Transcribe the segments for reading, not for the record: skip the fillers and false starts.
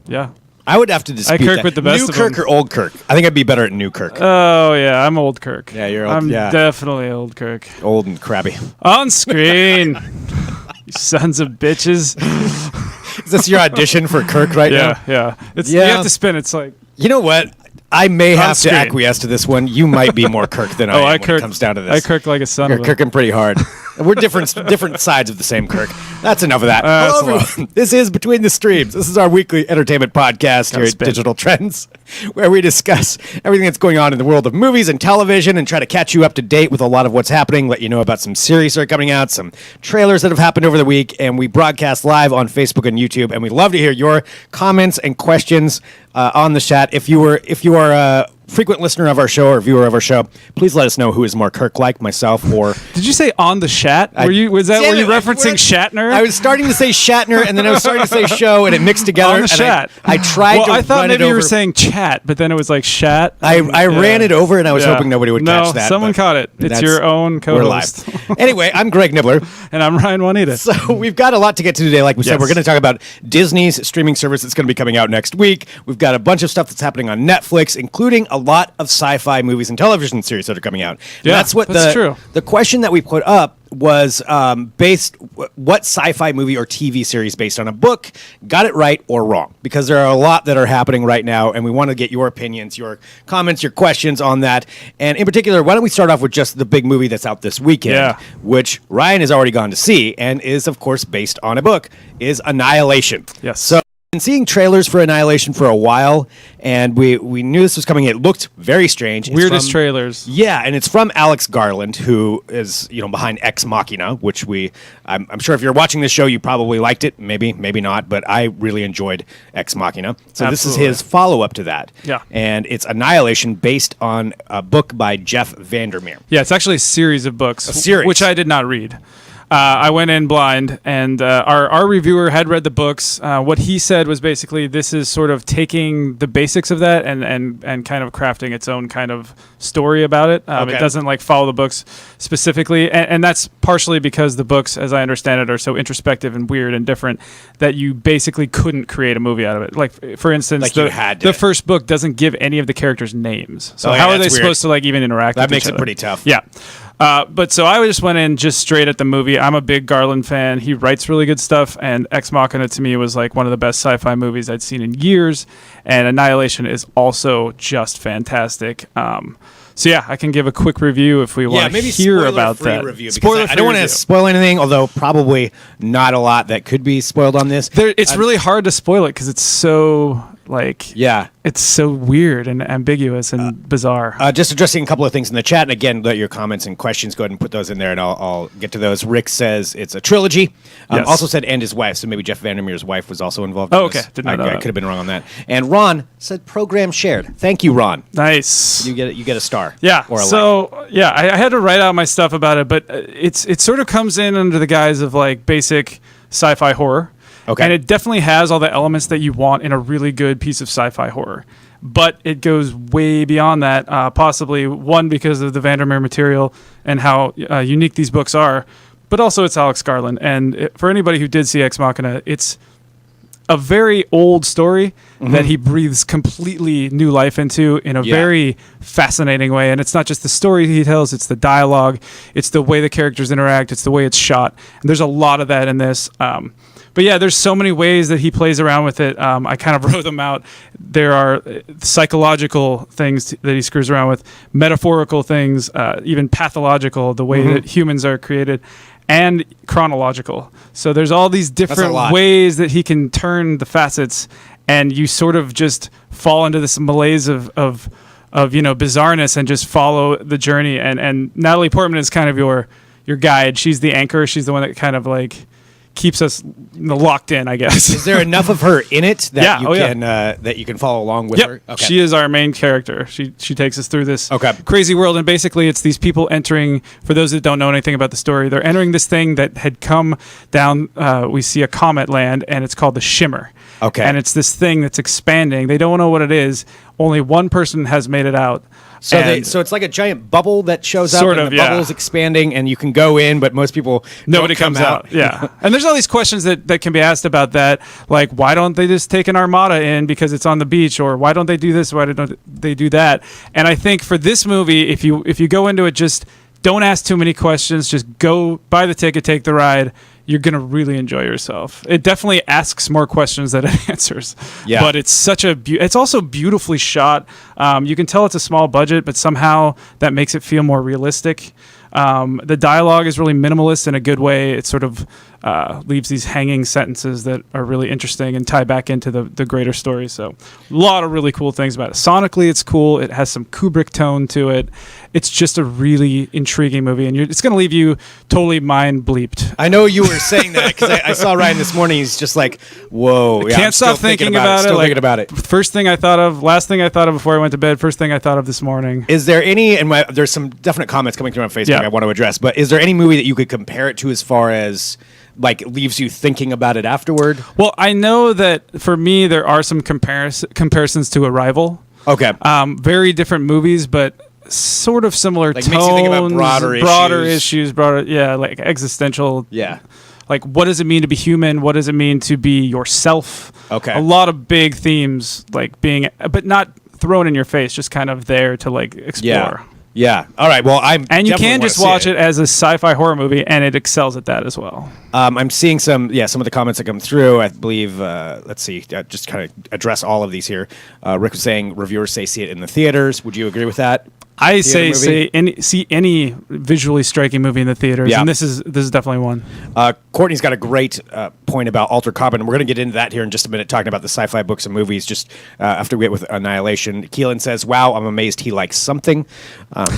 Yeah. I would have to dispute Kirk that. with the best New of Kirk them. or old Kirk? I think I'd be better at new Kirk. Oh, yeah. I'm old Kirk. Yeah, you're old. I'm yeah. definitely old Kirk. Old and crabby. On screen. You sons of bitches. Is this your audition for Kirk right now? Yeah. You Yeah. have to spin. It's like... You know what? I may have to screen. acquiesce to this one. You might be more Kirk than I am when it comes down to this. I Kirk like a son You're of a... Kirking pretty hard. We're different sides of the same Kirk. That's enough of that. That's Hello, everyone. This is Between the Streams. This is our weekly entertainment podcast here at spin. Digital Trends, where we discuss everything that's going on in the world of movies and television and try to catch you up to date with a lot of what's happening, let you know about some series that are coming out, some trailers that have happened over the week, and we broadcast live on Facebook and YouTube, and we love to hear your comments and questions on the chat. If you are a frequent listener of our show or viewer of our show, please let us know who is more Kirk-like, myself or... Did you say on the Shat? Were you referencing Shatner? I was starting to say Shatner, and then I was starting to say show, and it mixed together. On the and Shat. I tried to I thought run maybe it you were over. saying chat, but then it was like Shat. I ran it over, and I was hoping nobody would catch that. Someone caught it. It's your own co-host. We're live. Anyway, I'm Greg Nibbler. And I'm Ryan Juanita. So we've got a lot to get to today. Like we said, we're going to talk about Disney's streaming service that's going to be coming out next week. We've got a bunch of stuff that's happening on Netflix, including a lot of sci-fi movies and television series that are coming out. Yeah, that's true. The question that we put up was what sci-fi movie or TV series based on a book got it right or wrong? Because there are a lot that are happening right now, and we want to get your opinions, your comments, your questions on that. And in particular, why don't we start off with just the big movie that's out this weekend, which Ryan has already gone to see and is, of course, based on a book, is Annihilation. Yes. So been seeing trailers for Annihilation for a while, and we knew this was coming. It looked very strange. Weirdest trailers. Yeah, and it's from Alex Garland, who is behind Ex Machina, which I'm sure if you're watching this show, you probably liked it. Maybe not, but I really enjoyed Ex Machina. So This is his follow-up to that. Yeah. And it's Annihilation based on a book by Jeff VanderMeer. Yeah, it's actually a series of books. A series. Which I did not read. I went in blind, and our reviewer had read the books. What he said was basically this is sort of taking the basics of that and kind of crafting its own kind of story about it. It doesn't follow the books specifically, and that's partially because the books, as I understand it, are so introspective and weird and different that you basically couldn't create a movie out of it. Like, for instance, the first book doesn't give any of the characters names. So how are they supposed to even interact with each other? That makes it pretty tough. Yeah. But so I just went in just straight at the movie. I'm a big Garland fan. He writes really good stuff, and Ex Machina to me was one of the best sci-fi movies I'd seen in years, and Annihilation is also just fantastic. So yeah, I can give a quick review if we want to hear about that. I don't want to spoil anything, although probably not a lot that could be spoiled on this. It's really hard to spoil it because it's so it's so weird and ambiguous and bizarre. Just addressing a couple of things in the chat, and again, let your comments and questions go ahead and put those in there, and I'll get to those. Rick says it's a trilogy. Also said and his wife, so maybe Jeff VanderMeer's wife was also involved. Oh, okay. Didn't know that. I could have been wrong on that. And Ron said program shared. Thank you, Ron. Nice. You get a star. Yeah. Or a I had to write out my stuff about it, but it sort of comes in under the guise of basic sci-fi horror. Okay. And it definitely has all the elements that you want in a really good piece of sci-fi horror. But it goes way beyond that, possibly, one, because of the VanderMeer material and how unique these books are, but also it's Alex Garland. And for anybody who did see Ex Machina, it's a very old story that he breathes completely new life into in a very fascinating way. And it's not just the story he tells, it's the dialogue, it's the way the characters interact, it's the way it's shot. And there's a lot of that in this. But yeah, there's so many ways that he plays around with it. I kind of wrote them out. There are psychological things that he screws around with, metaphorical things, even pathological, the way that humans are created, and chronological. So there's all these different ways that he can turn the facets, and you sort of just fall into this malaise of bizarreness and just follow the journey. And Natalie Portman is kind of your guide. She's the anchor. She's the one that kind of keeps us locked in, I guess. Is there enough of her in it that Yeah, you oh, yeah. can that you can follow along with Yep. her? Okay. She is our main character. She takes us through this Okay. crazy world, and basically it's these people entering, for those that don't know anything about the story, they're entering this thing that had come down, we see a comet land, and it's called the Shimmer. Okay. And it's this thing that's expanding. They don't know what it is. Only one person has made it out. So And so it's like a giant bubble that shows up, Sort and of, the yeah. bubble is expanding, and you can go in, but most people nobody don't come comes out. Yeah. And there's all these questions that can be asked about that, like why don't they just take an armada in because it's on the beach, or why don't they do this, why don't they do that? And I think for this movie, if you go into it, just don't ask too many questions, just go buy the ticket, take the ride. You're going to really enjoy yourself. It definitely asks more questions than it answers. Yeah. But it's such a it's also beautifully shot. You can tell it's a small budget, but somehow that makes it feel more realistic. The dialogue is really minimalist in a good way. It sort of leaves these hanging sentences that are really interesting and tie back into the greater story. So a lot of really cool things about it. Sonically, it's cool. It has some Kubrick tone to it. It's just a really intriguing movie, and it's going to leave you totally mind bleeped. I know you were saying that because I saw Ryan this morning. He's just like, "Whoa, yeah, I'm Can't stop still thinking about about it. Still like, thinking about it." First thing I thought of, last thing I thought of before I went to bed, first thing I thought of this morning. Is there any? And there's some definite comments coming through on Facebook Yeah. I want to address. But is there any movie that you could compare it to as far as like leaves you thinking about it afterward? Well, I know that for me, there are some comparisons to Arrival. Okay. Very different movies, but sort of similar Like, tones. makes you think about broader issues, yeah, like existential. Yeah. Like, what does it mean to be human? What does it mean to be yourself? Okay. A lot of big themes, like being, but not thrown in your face, just kind of there to like explore. Yeah. Yeah. All right. Well, And you can just watch it as a sci-fi horror movie, and it excels at that as well. I'm seeing some of the comments that come through. I believe, let's see, just kind of address all of these here. Rick was saying reviewers say see it in the theaters. Would you agree with that? I Theater movie? see any visually striking movie in the theaters, Yeah. and this is definitely one. Courtney's got a great point about Altered Carbon. We're going to get into that here in just a minute, talking about the sci-fi books and movies, just after we get with Annihilation. Keelan says, wow, I'm amazed he likes something.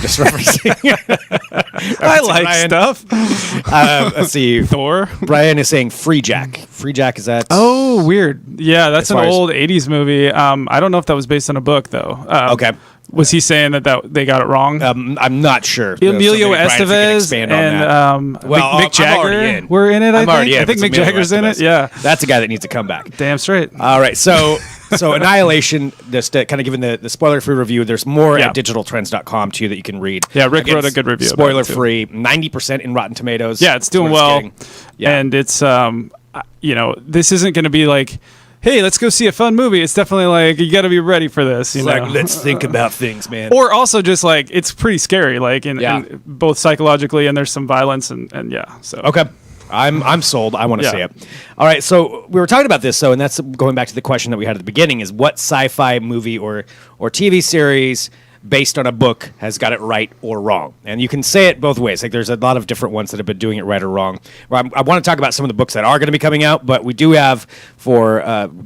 Just referencing. I like Ryan. stuff. Let's see. Thor. Brian is saying Free Jack. Free Jack, is that? Oh, weird. Yeah, that's an far as- old 80s movie. I don't know if that was based on a book, though. Okay. Was he saying that they got it wrong? I'm not sure. Emilio So maybe, Brian, if you can Estevez expand on and that. Well, Mick I'm Jagger already in. were in it, I'm already in. I think It's Mick Emilio Jagger's in it, Estevez. yeah. That's a guy that needs to come back. Damn straight. All right, so Annihilation, just kind of giving the spoiler-free review, there's more Yeah. at digitaltrends.com too that you can read. Yeah, Rick wrote a good review about it, too. Spoiler-free, 90% in Rotten Tomatoes. Yeah, it's doing That's what well. getting. Yeah. And it's, this isn't going to be like, hey, let's go see a fun movie. It's definitely like, you got to be ready for this. You It's know? like, let's think about things, man. Or also just like, it's pretty scary, like, Yeah. in both psychologically and there's some violence and yeah. So Okay. I'm sold. I want to Yeah. see it. All right, so we were talking about this, and that's going back to the question that we had at the beginning: is what sci-fi movie or TV series based on a book has got it right or wrong? And you can say it both ways. Like, there's a lot of different ones that have been doing it right or wrong. Well, I want to talk about some of the books that are going to be coming out, but we do have, for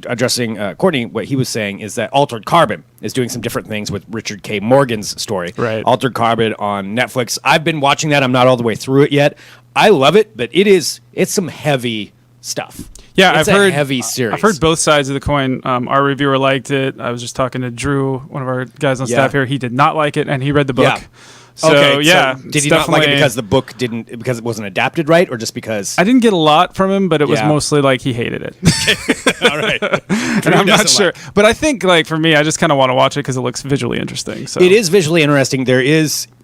addressing Courtney, what he was saying is that Altered Carbon is doing some different things with Richard K. Morgan's story. Right. Altered Carbon on Netflix. I've been watching that. I'm not all the way through it yet. I love it, but it's some heavy stuff. yeah, It's I've a heard heavy series. I've heard both sides of the coin. Our reviewer liked it. I was just talking to Drew, one of our guys on Yeah. staff here. He did not like it, and he read the book. Yeah. So Okay, yeah, did it's he not like it definitely- because it wasn't adapted right, or just because? I didn't get a lot from him, but it was Yeah. mostly like he hated it. All right, And I'm not sure, but I think like for me, I just kind of want to watch it because it looks visually interesting. So It is visually interesting.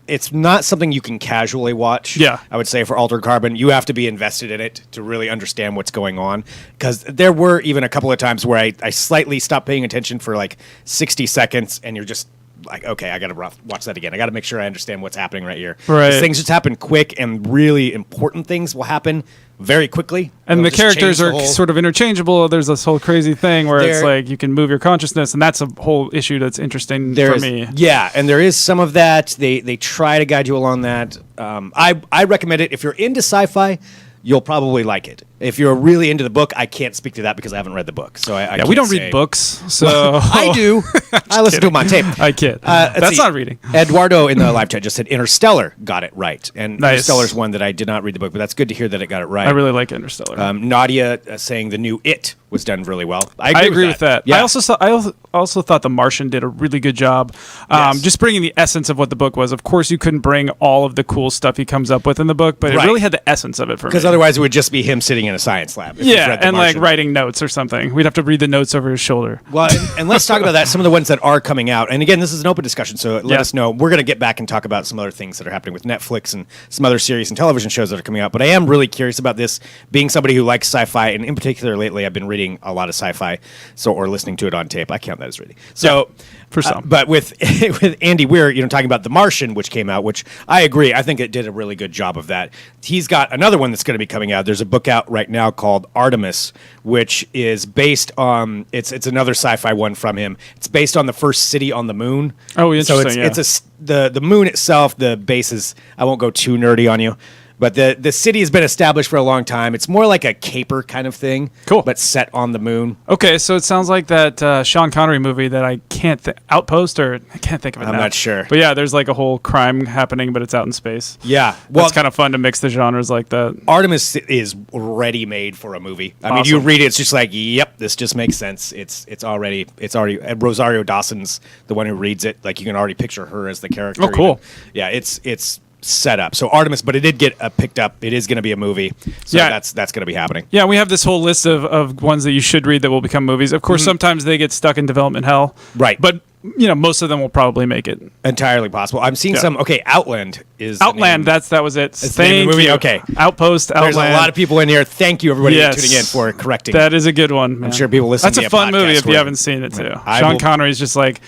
It's not something you can casually watch. Yeah. I would say for Altered Carbon, you have to be invested in it to really understand what's going on. Because there were even a couple of times where I slightly stopped paying attention for like 60 seconds, and you're just like, okay, I got to watch that again. I got to make sure I understand what's happening right here. Right. 'Cause things just happen quick, and really important things will happen very quickly. And It'll the just characters change the are whole- sort of interchangeable. There's this whole crazy thing where it's There- like you can move your consciousness, and that's a whole issue that's interesting for me. Yeah, and there is some of that. They try to guide you along that. I recommend it if you're into sci-fi. You'll probably like it. If you're really into the book, I can't speak to that because I haven't read the book. So I we can't don't say. read books, so I do. I listen to them on tape. I kid. Let's That's see. not reading. Eduardo in the live chat just said Interstellar got it right. And Nice. Interstellar's one that I did not read the book, but that's good to hear that it got it right. I really like Interstellar. Nadia saying the new It was done really well. I agree with that. Yeah. I also thought The Martian did a really good job, Yes. just bringing the essence of what the book was. Of course, you couldn't bring all of the cool stuff he comes up with in the book, but Right. it really had the essence of it for me. Because otherwise it would just be him sitting in a science lab. if you've Yeah, read The and like Martian. writing notes or something. We'd have to read the notes over his shoulder. Well, and let's talk about that. Some of the ones that are coming out. And again, this is an open discussion, so let Yeah. us know. We're going to get back and talk about some other things that are happening with Netflix and some other series and television shows that are coming out. But I am really curious about this, being somebody who likes sci-fi, and in particular lately I've been reading a lot of sci-fi, or listening to it on tape. I count that as reading. So, for some. but with with Andy Weir, talking about The Martian, which came out, which I agree, I think it did a really good job of that. He's got another one that's going to be coming out. There's a book out right now called Artemis, which is based on it's another sci-fi one from him. It's based on the first city on the moon. Oh, So interesting, the moon itself, the base is, I won't go too nerdy on you, but the city has been established for a long time. It's more like a caper kind of thing. Cool. But set on the moon. Okay, so it sounds like that Sean Connery movie that I can't Outpost, or I can't think of it I'm now. not sure. But yeah, there's like a whole crime happening, but it's out in space. Yeah. Well, it's kind of fun to mix the genres like that. Artemis is ready made for a movie. I mean, Awesome. you read it, it's just like, yep, this just makes sense. It's already and Rosario Dawson's the one who reads it. Like, you can already picture her as the character. Oh, cool. Yeah, it's set up. So Artemis, but it did get picked up. It is going to be a movie. So Yeah. that's going to be happening. Yeah, we have this whole list of ones that you should read that will become movies. Of course, sometimes they get stuck in development hell. Right. But, most of them will probably make it. Entirely possible. I'm seeing Yeah. some. Okay, Outland is the Outland, name. that was it. That's the name of the movie? you. Okay. Outpost, Outland. There's a lot of people in here. Thank you, everybody, Yes. for tuning in for correcting. That is a good one. Man. I'm sure people listening That's a via fun movie podcast if you were- haven't seen it too. I Sean will- Connery's just like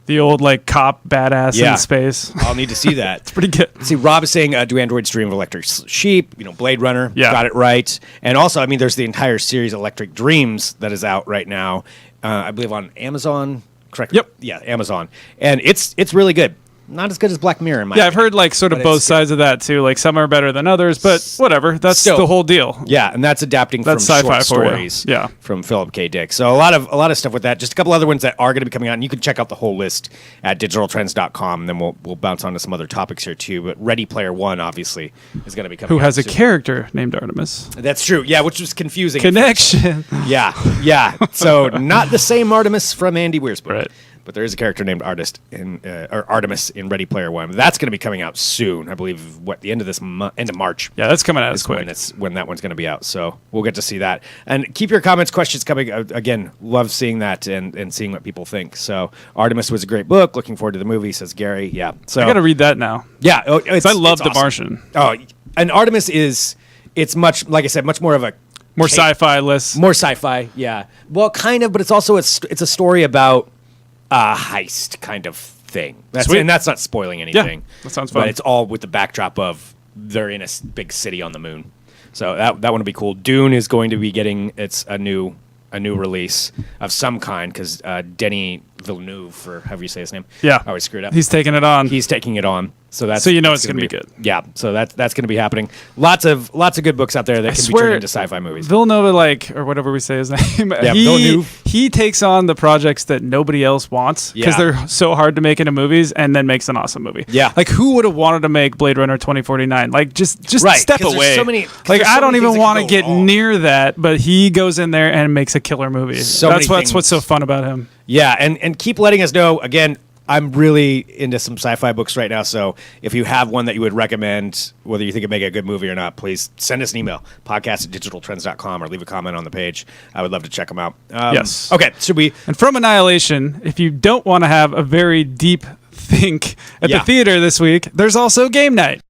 the old like cop badass Yeah. in space. I'll need to see that. Pretty good. See, Rob is saying, do androids dream of electric sheep? Blade Runner, Yeah. got it right. And also, I mean, there's the entire series Electric Dreams that is out right now, I believe on Amazon. Correct? Yep. Yeah, Amazon. And it's really good. Not as good as Black Mirror, in my Yeah, I've opinion. heard like sort of But both it's sides of that too. Like some are better than others, but whatever. That's Still. the whole deal. Yeah, and that's adapting That's from sci-fi short for you. stories Yeah. from Philip K. Dick. So a lot of stuff with that. Just a couple other ones that are going to be coming out, and you can check out the whole list at digitaltrends.com, and then we'll bounce on to some other topics here too. But Ready Player One, obviously, is going to be coming Who out has a soon. character named Artemis? That's true. Yeah, which was confusing. Connection. Yeah. So not the same Artemis from Andy Weir's book. Right. But there is a character named Artemis in Ready Player One. That's going to be coming out soon. I believe the end of this end of March. Yeah, that's coming out as Is quick. when that one's going to be out. So we'll get to see that. And keep your comments, questions coming. Again, love seeing that and seeing what people think. So Artemis was a great book. Looking forward to the movie, says Gary. Yeah. So I got to read that now. yeah, I love The awesome. Martian. Oh, and Artemis it's much, like I said, much more of a More sci-fi lists. more sci-fi, yeah. Well, kind of, but it's also it's a story about a heist kind of thing. Sweet. And that's not spoiling anything. that sounds fun. But it's all with the backdrop of they're in a big city on the moon. So that one will be cool. Dune is going to be getting a new release of some kind because Denis Villeneuve, or however you say his name. Yeah. I always screwed up. He's taking it on. He's taking it on. So that's So you know that's it's gonna be good. Yeah. So that's going to be happening. Lots of good books out there that can be turned into sci-fi movies. Villeneuve, or whatever we say his name. Yeah, Villeneuve. He takes on the projects that nobody else wants because Yeah. they're so hard to make into movies, and then makes an awesome movie. Yeah. Like who would have wanted to make Blade Runner 2049? Like just Right, step 'cause there's away. so many- 'cause like there's so I don't many even things that want to can go get wrong. near that, but he goes in there and makes a killer movie. So That's many what's so things. fun about him. Yeah, and keep letting us know. Again, I'm really into some sci-fi books right now, so if you have one that you would recommend, whether you think it make a good movie or not, please send us an email, podcast@digitaltrends.com, or leave a comment on the page. I would love to check them out. Yes. Okay, should we... And from Annihilation, if you don't want to have a very deep think at Yeah. the theater this week, there's also game night.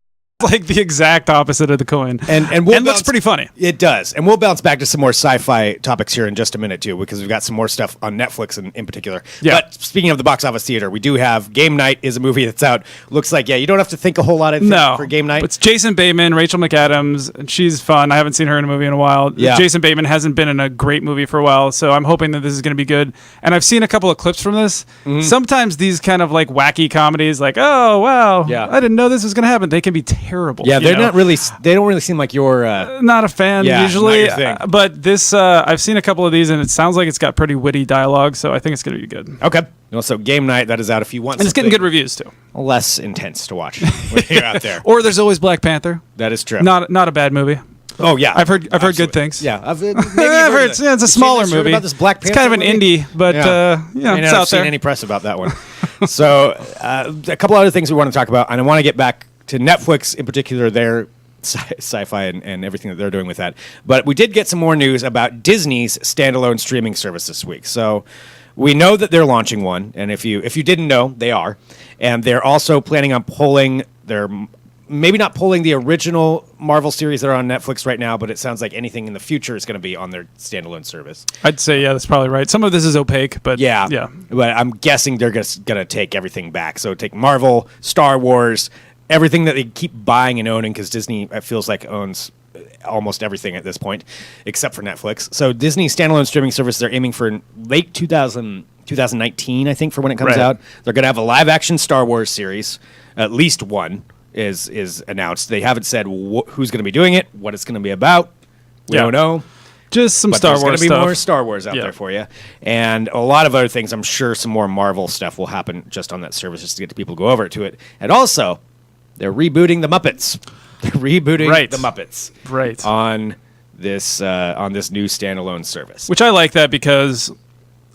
Like the exact opposite of the coin. And looks pretty funny. It does. And we'll bounce back to some more sci-fi topics here in just a minute, too, because we've got some more stuff on Netflix in particular. Yeah. But speaking of the box office theater, we do have Game Night is a movie that's out. Looks like, you don't have to think a whole lot, I think, No. for Game Night. It's Jason Bateman, Rachel McAdams, and she's fun. I haven't seen her in a movie in a while. Yeah. Jason Bateman hasn't been in a great movie for a while, so I'm hoping that this is going to be good. And I've seen a couple of clips from this. Sometimes these kind of like wacky comedies, like, oh, wow, Yeah. I didn't know this was going to happen. They can be terrible. Yeah, you they're know? not really. They don't really seem like your. Not a fan Yeah, usually, not your thing. but this I've seen a couple of these and it sounds like it's got pretty witty dialogue, so I think it's going to be good. Okay. Also, Game Night, that is out if you want And it's getting something good reviews too. less intense to watch when you're out there. Or there's always Black Panther. That is true. Not a bad movie. Oh yeah, I've heard good Absolutely. things. Yeah, maybe you've I've heard it's a smaller movie. About this Black Panther it's kind of an movie? indie, but May it's not out have seen there. any press about that one. So, a couple other things we want to talk about, and I want to get back to Netflix in particular, their sci-fi and everything that they're doing with that. But we did get some more news about Disney's standalone streaming service this week. So, we know that they're launching one, and if you didn't know, they are, and they're also planning on pulling their. Maybe not pulling the original Marvel series that are on Netflix right now, but it sounds like anything in the future is going to be on their standalone service. I'd say that's probably right. Some of this is opaque, but Yeah. yeah. But I'm guessing they're going to take everything back. So take Marvel, Star Wars, everything that they keep buying and owning, because Disney, it feels like, owns almost everything at this point, except for Netflix. So Disney standalone streaming service, they're aiming for late 2019, I think, for when it comes Right. out. They're going to have a live-action Star Wars series, at least one. Is announced. They haven't said who's going to be doing it, what it's going to be about. We Yeah. don't know. Just some But Star there's Wars going to be stuff. more Star Wars out Yeah. there for you, and a lot of other things. I'm sure some more Marvel stuff will happen just on that service, just to get people to go over to it. And also, they're rebooting the Muppets. They're rebooting Right. the Muppets Right. on this new standalone service. Which I like that because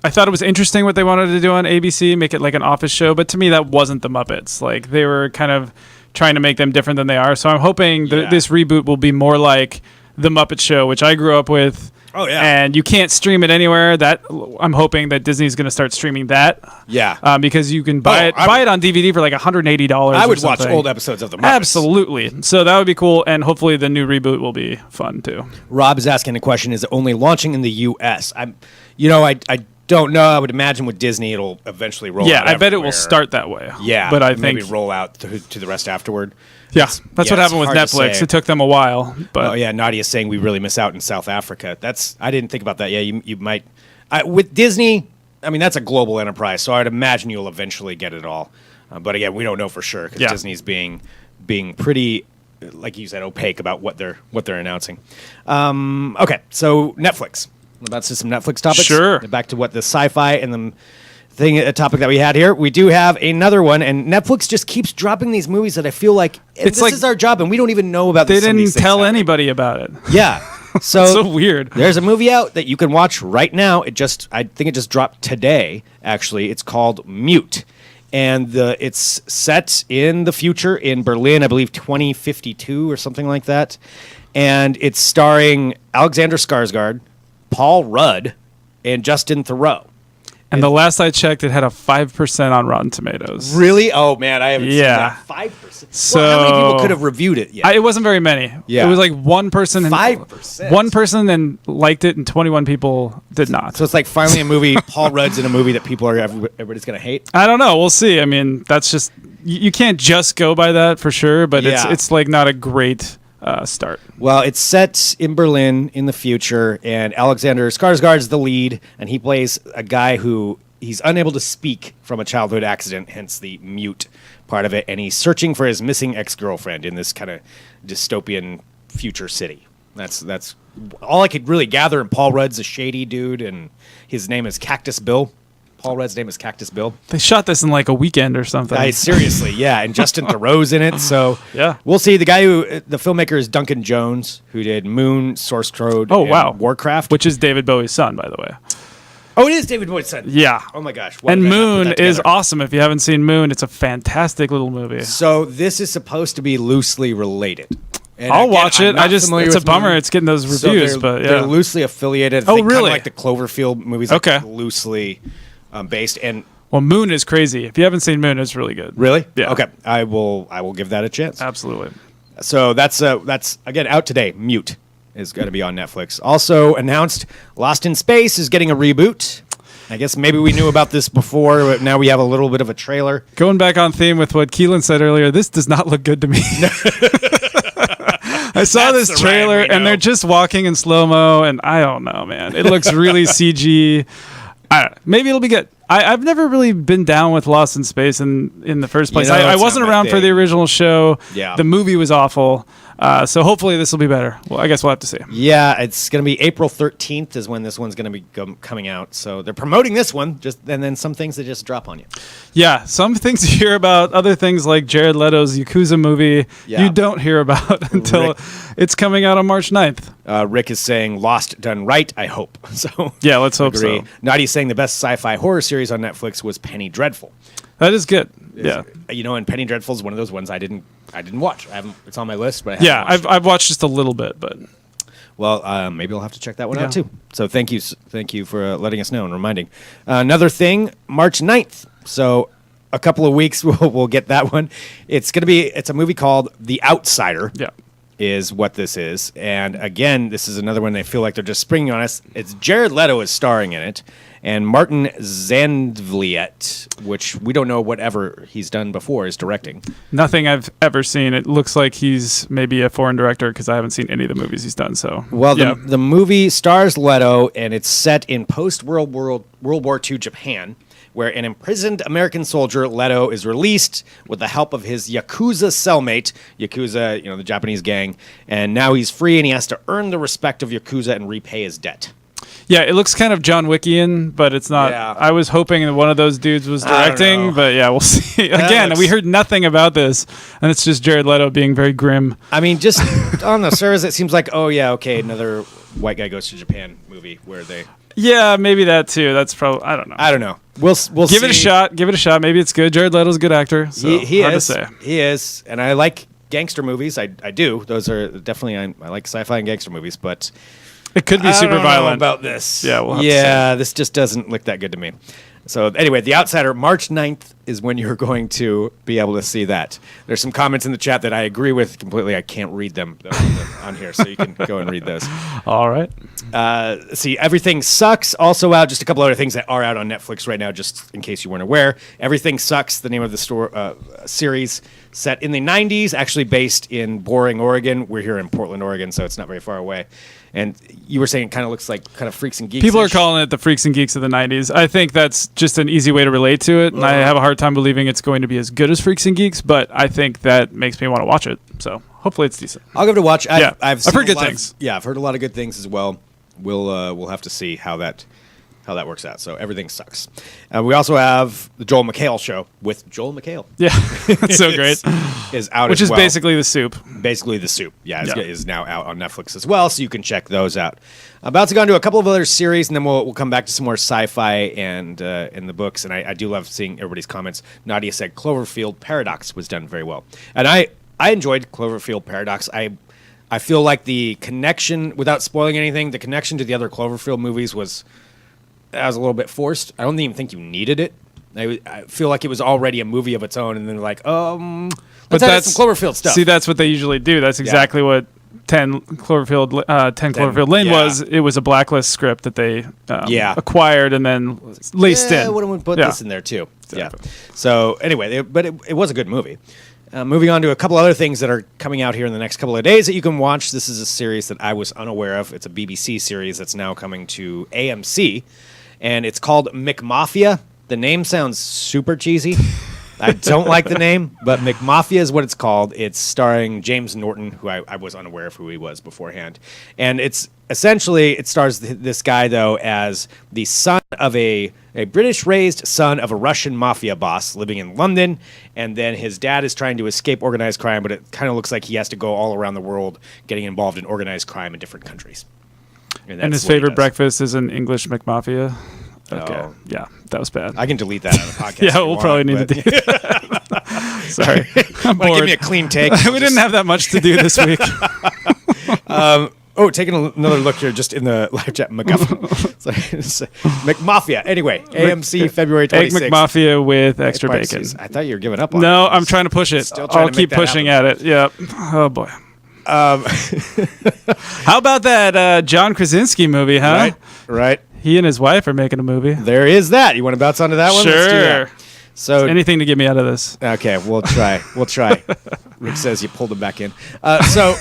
I thought it was interesting what they wanted to do on ABC, make it like an office show, but to me that wasn't the Muppets. Like they were kind of trying to make them different than they are. So I'm hoping that this reboot will be more like the Muppet Show, which I grew up with. Oh, yeah. And you can't stream it anywhere. That I'm hoping that Disney's going to start streaming that. Yeah. Because you can buy it on DVD for like $180. I would or watch something. old episodes of the Muppets. Absolutely. So that would be cool, and hopefully the new reboot will be fun too. Rob is asking a question: is it only launching in the U.S.? I don't know. I would imagine with Disney, it'll eventually roll out. Yeah, I bet it will everywhere. start that way. Yeah, but I maybe think roll out to the rest afterward. yeah, that's what it's happened with hard to Netflix. say. It took them a while, but Oh yeah, Nadia's saying we really miss out in South Africa. I didn't think about that. Yeah, you might. With Disney, I mean that's a global enterprise, so I'd imagine you'll eventually get it all. But again, we don't know for sure because Yeah. Disney's being pretty, like you said, opaque about what they're announcing. Okay, so Netflix. About some Netflix topics. Sure. Back to what the sci-fi and the a topic that we had here. We do have another one, and Netflix just keeps dropping these movies that I feel like this like is our job, and we don't even know about. they some of didn't these things tell happening. anybody about it. Yeah. So, So weird. There's a movie out that you can watch right now. I think it just dropped today, actually. It's called Mute. And it's set in the future in Berlin, I believe 2052 or something like that. And it's starring Alexander Skarsgård, Paul Rudd, and Justin Theroux. And the last I checked, it had a 5% on Rotten Tomatoes. Really? Oh, man, I haven't Yeah. seen that. 5%. So Well, how many people could have reviewed it yet? It wasn't very many. Yeah. It was like one person. 5%. One person and liked it, and 21 people did not. So it's like finally a movie. Paul Rudd's in a movie that everybody's going to hate. I don't know. We'll see. I mean, that's just you can't just go by that for sure. But Yeah. it's like not a great start. Well, it's set in Berlin in the future, and Alexander Skarsgård's the lead, and he plays a guy who he's unable to speak from a childhood accident, hence the mute part of it, and he's searching for his missing ex-girlfriend in this kind of dystopian future city. That's all I could really gather, and Paul Rudd's a shady dude, and his name is Cactus Bill. Paul Rudd's name is Cactus Bill. They shot this in like a weekend or something. Seriously, yeah. And Justin Theroux's in it, so Yeah. we'll see. The filmmaker is Duncan Jones, who did Moon, Source Code, Oh, and wow. Warcraft. Which is David Bowie's son, by the way. Oh, it is David Boyd's son. Yeah. Oh my gosh. Why And did I not put Moon that is together? awesome. If you haven't seen Moon, it's a fantastic little movie. So this is supposed to be loosely related. And I'll again, watch I'm it. not It's familiar a with bummer. Moon. It's getting those So reviews, but yeah. they're loosely affiliated. Oh, Kinda really? like the Cloverfield movies. Okay. Like loosely based. And Well, Moon is crazy. If you haven't seen Moon, it's really good. really, Yeah. Okay, I will give that a chance. Absolutely. So that's again out today. Mute is going to be on Netflix. Also announced, Lost in Space is getting a reboot. I guess maybe we knew about this before, but now we have a little bit of a trailer. Going back on theme with what Keelan said earlier, this does not look good to me. I saw That's this the trailer, Ryan we and know. they're just walking in slow-mo, and I don't know, man. It looks really CG. Maybe it'll be good. I've never really been down with Lost in Space in the first place. You know, I it's wasn't not my around for thing. the original show. Yeah. The movie was awful. So hopefully this will be better. Well, I guess we'll have to see. Yeah, it's going to be April 13th is when this one's going to be coming out. So they're promoting this one, and then some things that just drop on you. Yeah, some things you hear about, other things like Jared Leto's Yakuza movie, Yeah. you don't hear about until it's coming out on March 9th. Rick is saying Lost done right, I hope. So Yeah, let's hope agree. so. Nadia's saying the best sci-fi horror series on Netflix was Penny Dreadful. That is good. Yeah. You know, and Penny Dreadful is one of those ones I didn't watch. It's on my list, but I haven't Yeah, watched it. I've watched just a little bit, but Well, maybe I'll have to check that one out Yeah. too. So thank you for letting us know and reminding. Another thing, March 9th. So a couple of weeks we'll get that one. It's a movie called The Outsider. yeah. Is what this is. And again, this is another one they feel like they're just springing on us. It's Jared Leto is starring in it, and Martin Zandvliet, which we don't know whatever he's done before, is directing. Nothing I've ever seen. It looks like he's maybe a foreign director because I haven't seen any of the movies he's done. So Well, yeah. the movie stars Leto, and it's set in post-World War II Japan, where an imprisoned American soldier, Leto, is released with the help of his Yakuza cellmate, Yakuza, the Japanese gang, and now he's free and he has to earn the respect of Yakuza and repay his debt. Yeah, it looks kind of John Wickian, but it's not. Yeah. I was hoping that one of those dudes was I don't know. directing, but yeah, we'll see. Again, looks- we heard nothing about this, and it's just Jared Leto being very grim. I mean, just on the surface, it seems like, oh yeah, okay, another white guy goes to Japan movie where they. Yeah, maybe that too. That's probably. I don't know. I don't know. We'll Give see. it a shot. Give it a shot. Maybe it's good. Jared Leto's a good actor. So He hard is. to say. He is, and I like gangster movies. I do. Those are definitely I like sci-fi and gangster movies, but It could be I super don't know violent. about this. Yeah, we'll have to this just doesn't look that good to me. So anyway, The Outsider, March 9th is when you're going to be able to see that. There's some comments in the chat that I agree with completely. I can't read them though, on here, so you can go and read those. All right. See, Everything Sucks, also out. Just a couple other things that are out on Netflix right now, just in case you weren't aware. Everything Sucks, the name of the series, set in the 90s, actually based in Boring, Oregon. We're here in Portland, Oregon, so it's not very far away. And you were saying it kind of looks like kind of Freaks and Geeks. People are calling it the Freaks and Geeks of the 90s. I think that's just an easy way to relate to it, and I have a hard time believing it's going to be as good as Freaks and Geeks, but I think that makes me want to watch it. So hopefully it's decent. I'll give it a watch. I've heard good a lot things. I've heard a lot of good things as well. We'll have to see how that works out. So Everything Sucks. We also have the Joel McHale show with Joel McHale. Yeah, it's so great. Is out Which as is well. basically the soup. Basically the soup. Yeah, Yeah. is now out on Netflix as well, so you can check those out. About to go into a couple of other series, and then we'll come back to some more sci-fi and in the books. And I do love seeing everybody's comments. Nadia said Cloverfield Paradox was done very well, and I enjoyed Cloverfield Paradox. I feel like the connection, without spoiling anything, the connection to the other Cloverfield movies was a little bit forced. I don't even think you needed it. I feel like it was already a movie of its own, and then they're like, let's add some Cloverfield stuff. See, that's what they usually do. That's exactly what 10 Cloverfield Lane yeah. was. It was a Blacklist script that they Yeah. acquired and then laced in. Why don't we put Yeah. this in there too? Exactly. Yeah. So anyway, it was a good movie. Moving on to a couple other things that are coming out here in the next couple of days that you can watch. This is a series that I was unaware of. It's a BBC series that's now coming to AMC, and it's called McMafia. The name sounds super cheesy. I don't like the name, but McMafia is what it's called. It's starring James Norton, who I was unaware of who he was beforehand. And it's essentially, it stars this guy, though, as the son of a British-raised son of a Russian mafia boss living in London. And then his dad is trying to escape organized crime, but it kind of looks like he has to go all around the world getting involved in organized crime in different countries. And that's his what he favorite does. breakfast is an English McMafia. Okay. Oh. Yeah, that was bad. I can delete that on the podcast. yeah, we'll probably need to do that. Sorry. I'm Want to give bored. me a clean take? we didn't have that much to do this week. Taking another look here, just in the live chat, McGuffin. It's McMafia. Anyway, AMC February Egg 26th. McMafia with extra bacon. Parentheses. I thought you were giving up on No, it. I'm trying to push it. Still trying I'll to keep make that pushing at it. Yep. Oh, boy. How about that John Krasinski movie, huh? Right. He and his wife are making a movie. There is that. You want to bounce onto that one? Sure. Let's do that. So Anything to get me out of this. okay, we'll try. Rick says you pulled him back in. So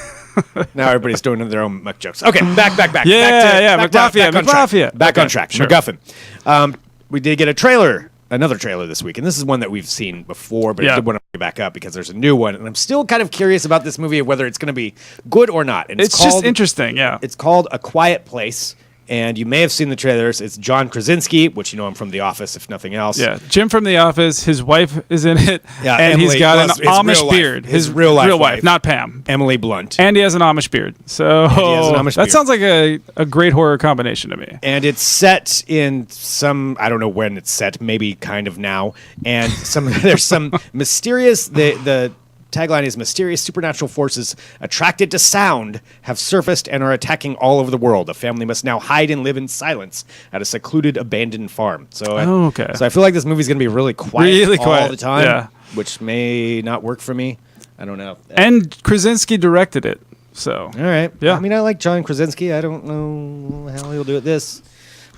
now everybody's doing their own muck jokes. Okay, back. Yeah, back on track. McMafia. Back on track. Okay, MacGuffin. we did get a trailer, another trailer this week, and this is one that we've seen before, but I did want to bring it back up because there's a new one, and I'm still kind of curious about this movie, whether it's going to be good or not. And it's just interesting, yeah. It's called A Quiet Place. And you may have seen the trailers. It's John Krasinski, which you know him from The Office, if nothing else. Yeah, Jim from The Office. His wife is in it. Yeah, and Emily, he's got well, an Amish beard. His real wife, not Pam. Emily Blunt. And he has an Amish beard. So that beard. sounds like a great horror combination to me. And it's set in some, I don't know when it's set, maybe kind of now. And there's some mysterious, the tagline is mysterious supernatural forces attracted to sound have surfaced and are attacking all over the world. A family must now hide and live in silence at a secluded abandoned farm. So I feel like this movie's going to be really quiet all the time, which may not work for me. I don't know. And Krasinski directed it. So all right. Yeah. I mean, I like John Krasinski. I don't know how he'll do it this,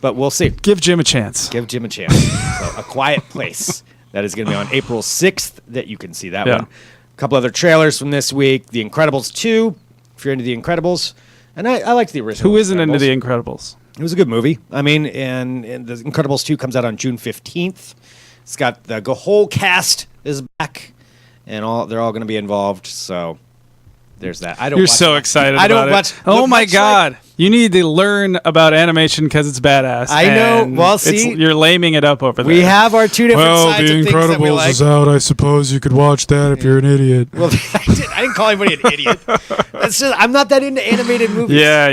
but we'll see. Give Jim a chance. So A Quiet Place. That is going to be on April 6th that you can see that one. A couple other trailers from this week. The Incredibles 2, if you're into The Incredibles. And I liked the original. Who isn't into The Incredibles? It was a good movie. I mean, and The Incredibles 2 comes out on June 15th. It's got the whole cast is back, and they're all going to be involved, so there's that. You're so excited about it. Oh my God. You need to learn about animation because it's badass. I know. Well, see. You're laming it up over there. We have our two different sides The of things that we Incredibles like. is out. I suppose you could watch that if you're an idiot. Well, I didn't call anybody an idiot. I'm not that into animated movies. Yeah.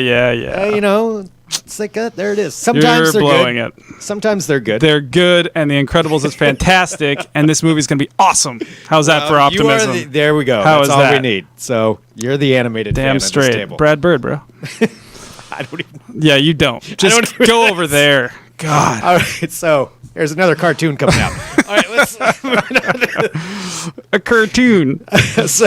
You know, it's like, there it is. Sometimes You're blowing good. it. Sometimes they're good. They're good, and The Incredibles is fantastic, and this movie's going to be awesome. How's that for optimism? There we go. That's all we need. So you're the animated fan Damn straight. At this table. Brad Bird, bro. I don't even. Yeah, you don't. Just go over there. God. All right, so there's another cartoon coming out. All right, let's a cartoon. So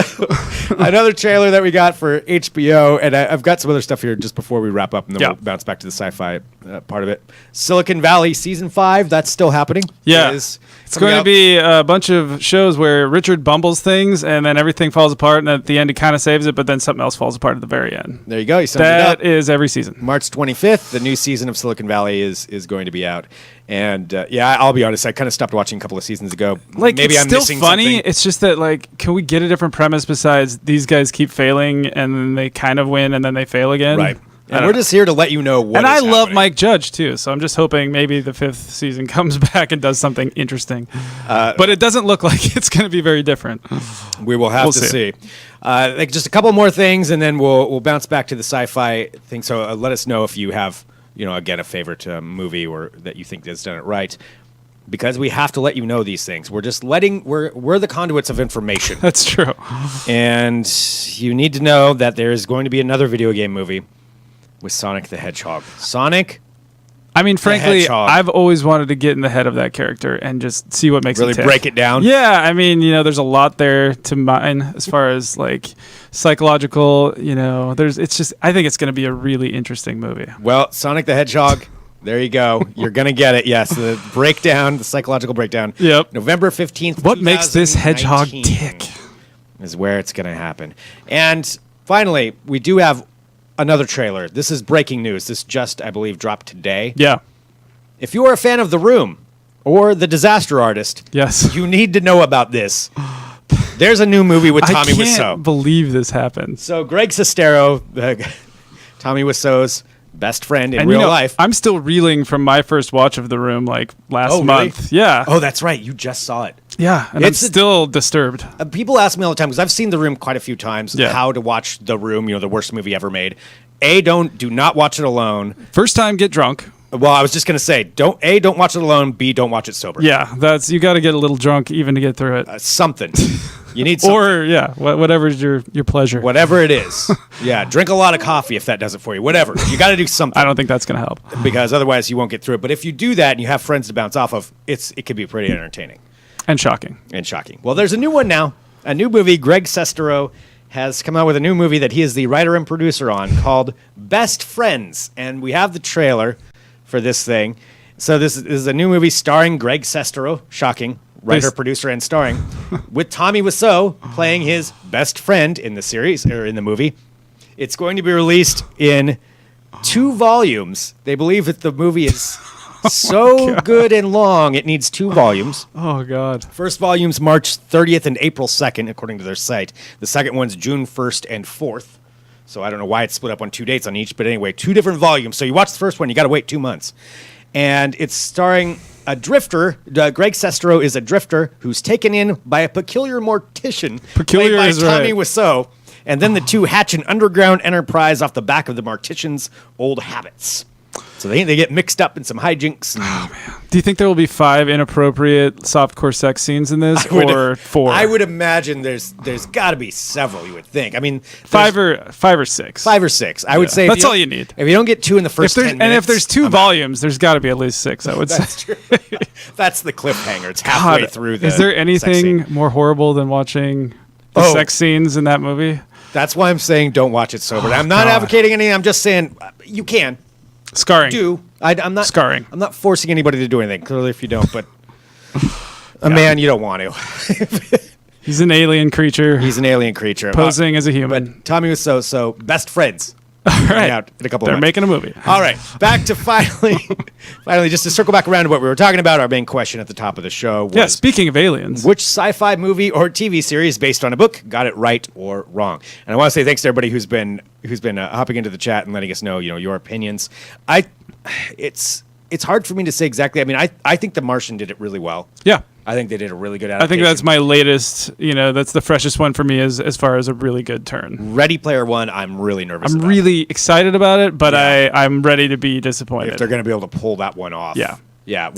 another trailer that we got for HBO, and I've got some other stuff here just before we wrap up, and then we'll bounce back to the sci-fi part of it. Silicon Valley season 5, that's still happening. Yeah, it's going to be a bunch of shows where Richard bumbles things, and then everything falls apart, and at the end he kind of saves it, but then something else falls apart at the very end. There you go. That is every season. March 25th, the new season of Silicon Valley is going to be out. And I'll be honest, I kind of stopped watching a couple of seasons ago. Like, maybe it's I'm still missing funny. something. It's just that, like, can we get a different premise besides these guys keep failing and then they kind of win and then they fail again? Right. And we're just here to let you know what and is I love happening. Mike Judge, too, so I'm just hoping maybe the 5th season comes back and does something interesting. But it doesn't look like it's going to be very different. We will have to see. Like just a couple more things, and then we'll bounce back to the sci-fi thing. So let us know if you have, again, a favorite movie or that you think has done it right. Because we have to let you know these things. We're just we're the conduits of information. That's true. And you need to know that there is going to be another video game movie with Sonic the Hedgehog. I mean, frankly, Hedgehog. I've always wanted to get in the head of that character and just see what makes really it tick. break it down. Yeah, I mean, there's a lot there to mine as far as like psychological. It's just I think it's going to be a really interesting movie. Well, Sonic the Hedgehog. There you go. You're going to get it. Yes, the breakdown, the psychological breakdown. Yep. November 15th, What makes this hedgehog tick? Is where it's going to happen. And finally, we do have another trailer. This is breaking news. This just, I believe, dropped today. Yeah. If you are a fan of The Room or The Disaster Artist, yes, you need to know about this. There's a new movie with Tommy Wiseau. I can't believe this happened. So Greg Sestero, Tommy Wiseau's best friend in real life. I'm still reeling from my first watch of The Room like last month. Yeah. Oh, that's right. You just saw it. Yeah, and I'm still disturbed. People ask me all the time, because I've seen The Room quite a few times, how to watch The Room, the worst movie ever made. Do not watch it alone. First time, get drunk. Well, I was just going to say, don't watch it alone, B, don't watch it sober. Yeah, you got to get a little drunk even to get through it. Something. You need something. Or, whatever's your pleasure. Whatever it is. Yeah, drink a lot of coffee if that does it for you. Whatever. You got to do something. I don't think that's going to help. Because otherwise you won't get through it. But if you do that and you have friends to bounce off of, it can be pretty entertaining. And shocking. Well, there's a new one now. A new movie. Greg Sestero has come out with a new movie that he is the writer and producer on called Best Friends. And we have the trailer for this thing. So this is a new movie starring Greg Sestero. Shocking. Writer, producer, and starring, with Tommy Wiseau playing his best friend in the series, or in the movie. It's going to be released in 2 volumes. They believe that the movie is So good and long, it needs 2 volumes. Oh God. First volume's March 30th and April 2nd, according to their site. The second one's June 1st and 4th. So I don't know why it's split up on 2 dates on each, but anyway, 2 different volumes. So you watch the first one, you got to wait 2 months. And it's starring a drifter. Greg Sestero is a drifter who's taken in by a peculiar mortician Peculiar played by is Tommy right. Wiseau. And then the two hatch an underground enterprise off the back of the mortician's old habits. So they get mixed up in some hijinks. And Do you think there will be 5 inappropriate softcore sex scenes in this, or 4? I would imagine there's got to be several. You would think. I mean, 5 or 6. 5 or 6. I would say That's all you need. If you don't get 2 in the first 10 minutes, And if there's 2 volumes, there's got to be at least 6. I would say. that's true. That's the cliffhanger. It's halfway through the. Is there sex anything scene. more horrible than watching the Oh. sex scenes in that movie? That's why I'm saying don't watch it sober. I'm not God. advocating anything. I'm just saying you can Scarring. I'm not Scarring. I'm not forcing anybody to do anything. Clearly, if you don't, but a man, you don't want to. He's an alien creature He's an alien creature. posing as a human. Tommy was so best friends. All right. Out in a couple They're of months. making a movie. All right, back to finally, just to circle back around to what we were talking about. Our main question at the top of the show was, Yeah, speaking of aliens. which sci-fi movie or TV series based on a book got it right or wrong? And I want to say thanks to everybody who's been hopping into the chat and letting us know your opinions. It's hard for me to say exactly. I mean, I think The Martian did it really well. Yeah. I think they did a really good I adaptation. think that's my latest, that's the freshest one for me as far as a really good turn. Ready Player One. I'm really nervous. I'm about really excited about it, but Yeah. I'm ready to be if disappointed. they're going to be able to pull that one off. Yeah.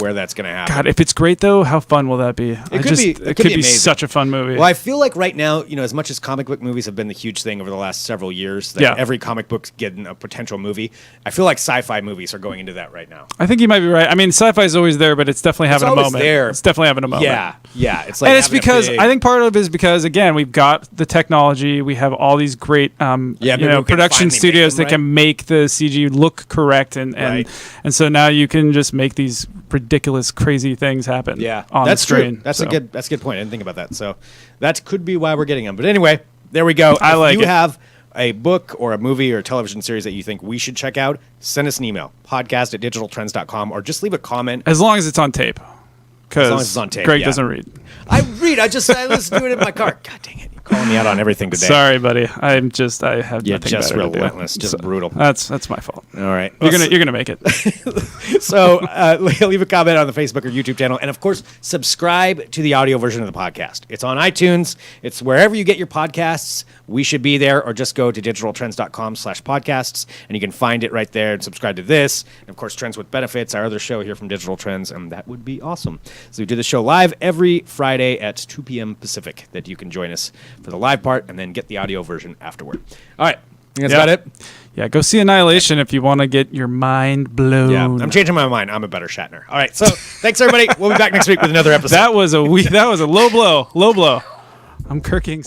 Where that's going to happen. God, if it's great though, how fun will that be? It could be be amazing. such a fun movie. Well, I feel like right now, as much as comic book movies have been the huge thing over the last several years, that Yeah. every comic book's getting a potential movie, I feel like sci-fi movies are going into that right now. I think you might be right. I mean, sci-fi is always there, but it's definitely having a always moment. there. It's definitely having a moment. Yeah. It's like And it's having a because big- I think part of it is because again we've got the technology, we have all these great maybe we can production finally studios make that them can make the CG look correct and Right. and so now you can just make these ridiculous crazy things happen. On that's the screen. true. That's So, a good point. I didn't think about that. So that could be why we're getting them. But anyway, there we go. I If like you it. have a book or a movie or a television series that you think we should check out, send us an email, podcast@digitaltrends.com, or just leave a comment. as long as it's on tape. As long as Because it's on tape, Greg yeah. doesn't read. I read. I listen to it in my car. God dang it. You're calling me out on everything today. Sorry, buddy. I have You're nothing just better to do. relentless, just brutal. That's my fault. All right. You're gonna make it. So leave a comment on the Facebook or YouTube channel. And, of course, subscribe to the audio version of the podcast. It's on iTunes. It's wherever you get your podcasts. We should be there. Or just go to digitaltrends.com/podcasts, and you can find it right there and subscribe to this. And, of course, Trends with Benefits, our other show here from Digital Trends, and that would be awesome. So we do the show live every Friday at 2 p.m. Pacific, that you can join us for the live part and then get the audio version afterward. All right. I think that's about it. Yeah, go see Annihilation if you want to get your mind blown. Yeah, I'm changing my mind. I'm a better Shatner. All right, so thanks everybody. We'll be back next week with another episode. That was a low blow. Low blow. I'm kirking.